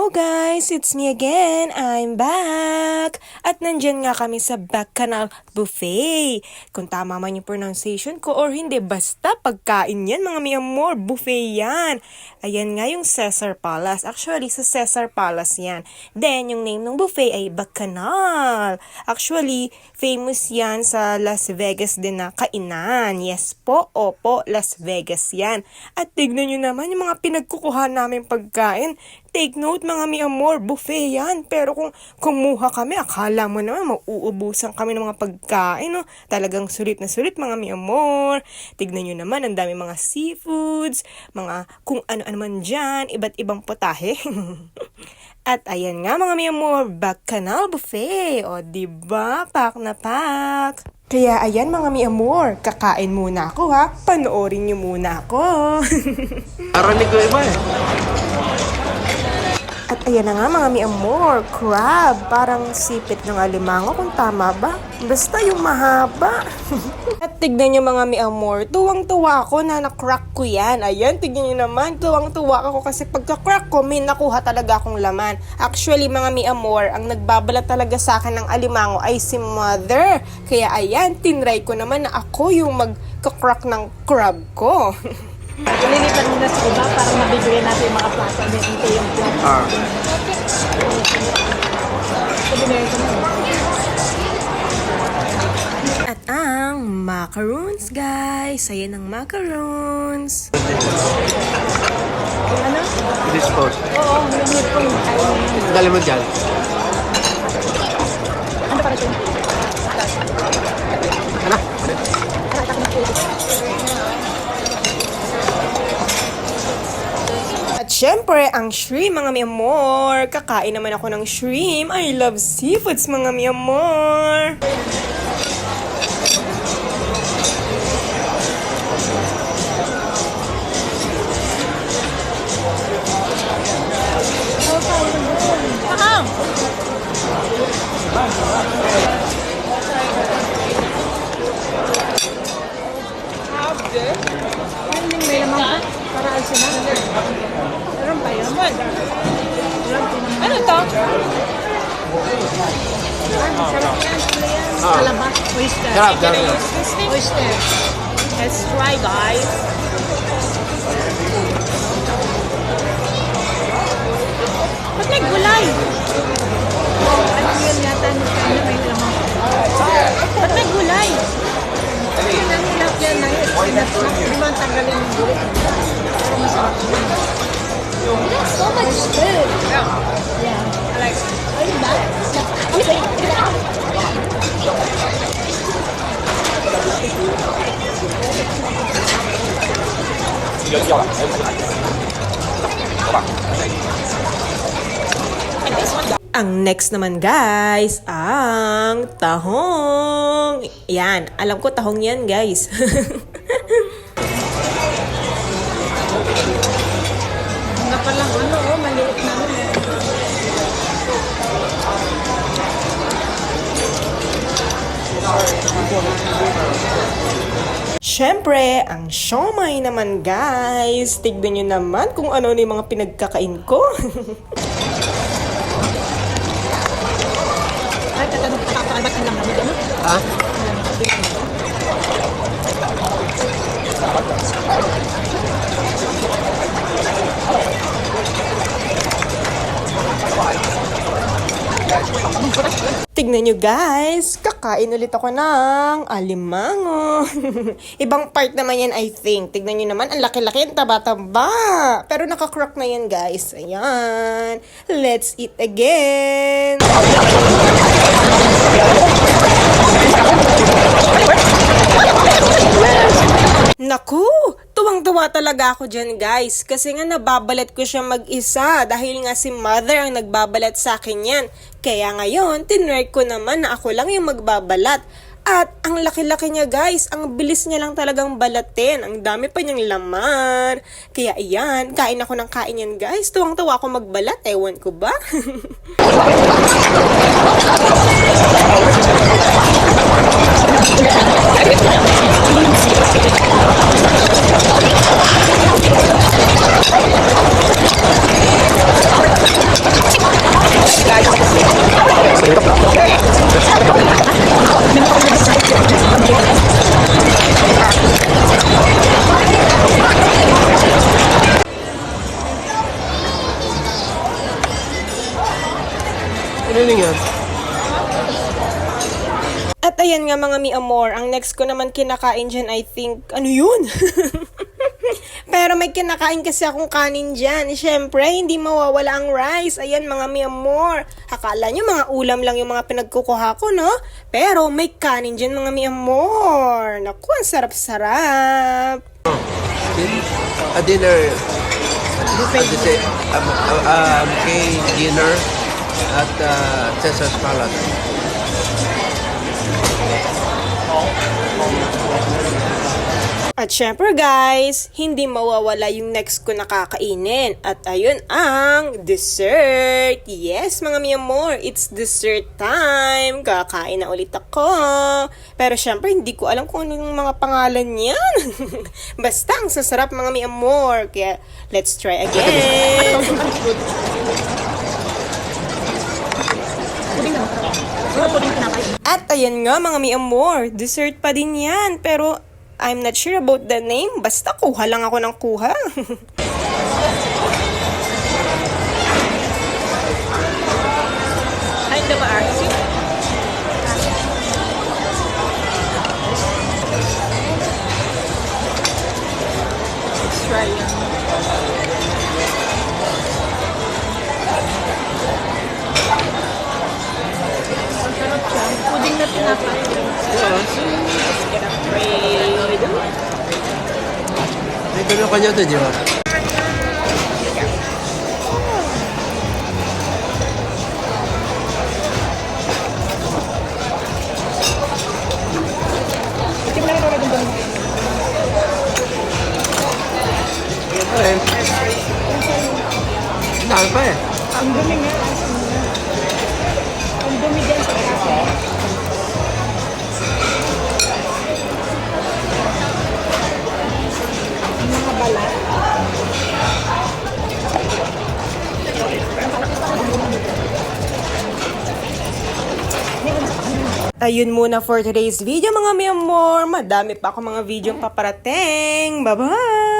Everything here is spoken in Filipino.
Hello guys! It's me again! I'm back! At nandyan nga kami sa Bacchanal Buffet. Kung tama man yung pronunciation ko or hindi, basta pagkain yan mga mi amor, buffet yan. Ayan nga yung Caesar Palace. Actually, sa Caesar Palace yan. Then, yung name ng buffet ay Bacchanal. Actually, famous yan sa Las Vegas din na kainan. Yes po, opo, Las Vegas yan. At tignan nyo naman yung mga pinagkukuha namin pagkain. Take note mga mi amor, buffet yan. Pero kung kumuha kami, akala mo naman mauubusan kami ng mga pagkain. No? Talagang sulit na sulit mga mi amor. Tignan nyo naman, ang dami mga seafoods, mga kung ano-ano man dyan, iba't ibang potahe. At ayan nga mga mi amor, Bacchanal Buffet. O diba, pak na pak. Kaya ayan mga mi amor, kakain muna ako ha. Panoorin nyo muna ako. Narinig ko iba eh. At ayan na nga mga mi amor, crab. Parang sipit ng alimango kung tama ba. Basta yung mahaba. At tignan nyo mga mi amor, tuwang-tuwa ako na na-crack ko yan. Ayan, tignan nyo naman, tuwang-tuwa ako kasi pagka-crack ko, may nakuha talaga akong laman. Actually mga mi amor, ang nagbabalat talaga sa akin ng alimango ay si mother. Kaya ayan, tinry ko naman na ako yung magka-crack ng crab ko. Ililipat mo na sa iba para mabibigyan natin yung mga plato. Ito yung plato. At ang macaroons guys. Ayan ang macaroons. Ano? Dispose. Oo, lumit ko. Dali mo dyan. Ano para ito? Ano? At syempre, ang shrimp mga mi amor. Kakain naman ako ng shrimp. I love seafoods mga mi amor. May naman po. Para alsin na. Meron pa yun. Ano to? Sarap yan. Kalabas. Oyster. Sarap, sarap. Oyster. Let's try guys. Ba't may gulay? Ano yun yata? Ano may lamang? Ba't may gulay? Yan ang hilap yan na yun. Hindi mo ang tanggalin yung gulay. Pero masarap yun. That's so much food. Yeah. I like it. Are you back? Ang next naman guys, ang tahong. Yan, alam ko tahong yan guys. Nga palang ano, maliit na ano. Syempre, ang siomay naman guys. Tignan nyo naman kung ano na yung mga pinagkakain ko. Ay, tatanong kakakaalbat lang namin. Ano? Ha? Tignan nyo guys, kakain ulit ako ng alimango. Ibang part naman yan I think. Tignan nyo naman, ang laki-laki, ang taba-taba. Pero nakakrock na yan guys. Ayan. Let's eat again. Naku! Tuwang-tuwa talaga ako dyan guys kasi nga nababalat ko siya mag-isa dahil nga si mother ang nagbabalat sa akin yan. Kaya ngayon, tinry ko naman na ako lang yung magbabalat. At ang laki-laki niya guys, ang bilis niya lang talagang balatin. Ang dami pa niyang laman. Kaya ayan, kain ako ng kain yan guys. Tuwang-tuwa ako magbalat, ewan ko ba? Ano yan? At ayan nga mga mi amor, ang next ko naman kinakain dyan, I think, ano yun? Pero may kinakain kasi akong kanin dyan. Siyempre, hindi mawawala ang rice. Ayan mga mi amor. Akala nyo mga ulam lang yung mga pinagkukuha ko, no? Pero may kanin dyan mga mi amor. Naku, ang sarap-sarap. A dinner. Okay, dinner at Caesar's Palace. At syempre guys, hindi mawawala yung next ko nakakainin. At ayun ang dessert. Yes mga mi amor, it's dessert time. Kakain na ulit ako. Pero syempre hindi ko alam kung ano yung mga pangalan niyan. Basta ang sasarap mga mi amor. Kaya let's try again. At ayan nga mga mi amor, dessert pa din yan. Pero I'm not sure about the name. Basta kuha lang ako ng kuha. Ay, diba artsy? Let's try yan. Masarap siya. Puding na tinapay. Let's get a trade. May ganun kanya doon, di ba? Ayun. Dahil pa eh. Ang dumi nga. Ang dumi din sa kape. Ang mga balat. Ayun muna for today's video mga mi amor. Madami pa ako mga video paparating. Bye-bye!